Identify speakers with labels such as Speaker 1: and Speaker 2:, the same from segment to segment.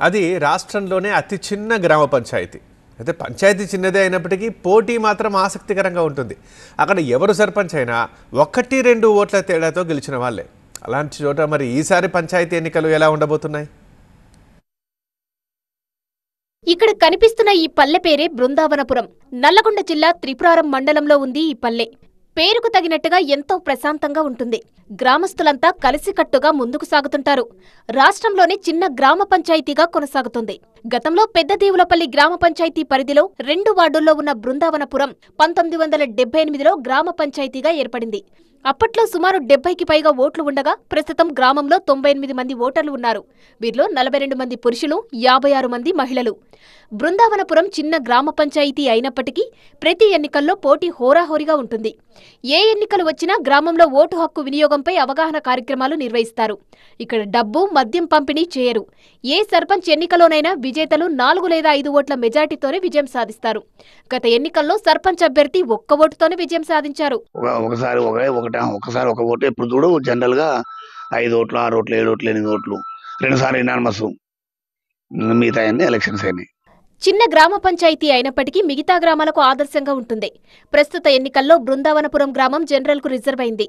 Speaker 1: అది రాష్ట్రంలోనే అతి చిన్న గ్రామ పంచాయతీ. అయితే పంచాయతీ చిన్నదే అయినప్పటికీ పోటీ మాత్రం ఆసక్తికరంగా ఉంటుంది. అక్కడ ఎవరు సర్పంచ్ అయినా 1-2 ఓట్ల తేడాతో గెలిచిన వాళ్ళే. అలాంటి చోట మరి ఈసారి పంచాయతీ ఎన్నికలు ఎలా ఉండబోతున్నాయి?
Speaker 2: ఇక్కడ కనిపిస్తున్న ఈ పల్లె పేరే బృందావనపురం. నల్లగొండ జిల్లా త్రిపురారం మండలంలో ఉంది ఈ పల్లె. పేరుకు తగినట్టుగా ఎంతో ప్రశాంతంగా ఉంటుంది. గ్రామస్తులంతా కలిసికట్టుగా ముందుకు సాగుతుంటారు. రాష్ట్రంలోని చిన్న గ్రామ పంచాయతీగా కొనసాగుతుంది. గతంలో పెద్దదేవులపల్లి గ్రామ పంచాయతీ పరిధిలో 2 వార్డుల్లో ఉన్న బృందావనపురం 1978లో గ్రామ పంచాయతీగా ఏర్పడింది. అప్పట్లో సుమారు 70కి పైగా ఓట్లు ఉండగా ప్రస్తుతం గ్రామంలో 98 మంది ఓటర్లు ఉన్నారు. వీరిలో 42 మంది పురుషులు, 56 మంది మహిళలు. బృందావనపురం చిన్న గ్రామ పంచాయతీ అయినప్పటికీ ప్రతి ఎన్నికల్లో పోటీ హోరాహోరీగా ఉంటుంది. ఏ ఎన్నికలు వచ్చినా గ్రామంలో ఓటు హక్కు వినియోగంపై అవగాహన కార్యక్రమాలు నిర్వహిస్తారు. ఇక్కడ డబ్బు, మద్యం పంపిణీ చేయరు. ఏ సర్పంచ్ ఎన్నికలోనైనా విజేతలు 4 లేదా 5 ఓట్ల మెజార్టీతోనే విజయం సాధిస్తారు. గత ఎన్నికల్లో సర్పంచ్ అభ్యర్థి 1 ఓటుతోనే విజయం సాధించారు.
Speaker 3: ఒకసారి ఒక ఓటు ఎప్పుడు చూడు జనరల్ గా 5 ఓట్లు, 6 ఓట్లు, 7 ఓట్లు, 8 ఓట్లు, 2 సార్లు ఎనానిమస్, మిగతా ఎలక్షన్స్ అయినాయి.
Speaker 2: చిన్న గ్రామ పంచాయతీ అయినప్పటికీ మిగతా గ్రామాలకు ఆదర్శంగా ఉంటుంది. ప్రస్తుత ఎన్నికల్లో బృందావనపురం గ్రామం జనరల్ కు రిజర్వ్ అయింది.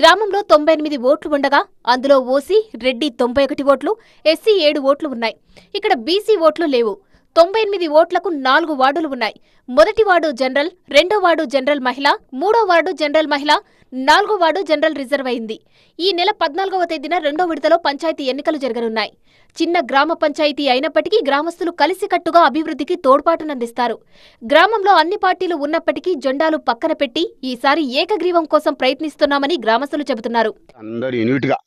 Speaker 2: గ్రామంలో 98 ఓట్లు ఉండగా అందులో ఓసీ, రెడ్డి 91 ఓట్లు, ఎస్సీ 7 ఓట్లు ఉన్నాయి. ఇక్కడ బీసీ ఓట్లు లేవు. 98 ఓట్లకు 4 వార్డులు ఉన్నాయి. మొదటి వార్డు జనరల్, 2వ వార్డు జనరల్ మహిళ, 3వ వార్డు జనరల్ మహిళ, 4వ వార్డు జనరల్ రిజర్వ్ అయింది. ఈ నెల 14వ తేదీన 2వ విడతలో పంచాయతీ ఎన్నికలు జరగనున్నాయి. చిన్న గ్రామ పంచాయతీ అయినప్పటికీ గ్రామస్తులు కలిసికట్టుగా అభివృద్ధికి తోడ్పాటునందిస్తారు. గ్రామంలో అన్ని పార్టీలు ఉన్నప్పటికీ జెండాలు పక్కన పెట్టి ఈసారి ఏకగ్రీవం కోసం ప్రయత్నిస్తున్నామని గ్రామస్తులు చెబుతున్నారు.
Speaker 4: అందరూ యూనిట్ గా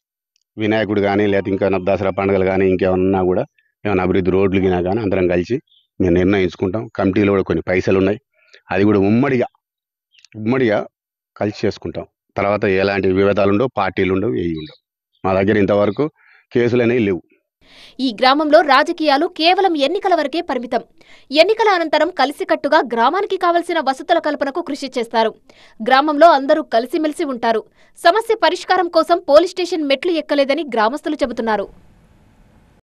Speaker 4: వినాయకుడు కానీ లేదా ఇంకా దసరా పండుగలు కానీ ఇంకేమన్నా కూడా ఏమైనా అభివృద్ధి రోడ్లు గినా కానీ అందరం కలిసి మేము నిర్ణయించుకుంటాం. కమిటీలో కూడా కొన్ని పైసలు ఉన్నాయి. అది కూడా ఉమ్మడిగా కలిసి చేసుకుంటాం. తర్వాత ఎలాంటి వివాదాలు ఉండవు, పార్టీలు ఉండవు, ఏవి ఉండవు. మా దగ్గర ఇంతవరకు కేసులు అనేవి లేవు.
Speaker 2: ఈ గ్రామంలో రాజకీయాలు కేవలం ఎన్నికల వరకే పరిమితం. ఎన్నికల అనంతరం కలిసికట్టుగా గ్రామానికి కావలసిన వసతుల కల్పనకు కృషి చేస్తారు. గ్రామంలో అందరూ కలిసిమెలిసి ఉంటారు. సమస్య పరిష్కారం కోసం పోలీస్ స్టేషన్ మెట్లు ఎక్కలేదని గ్రామస్తులు చెబుతున్నారు.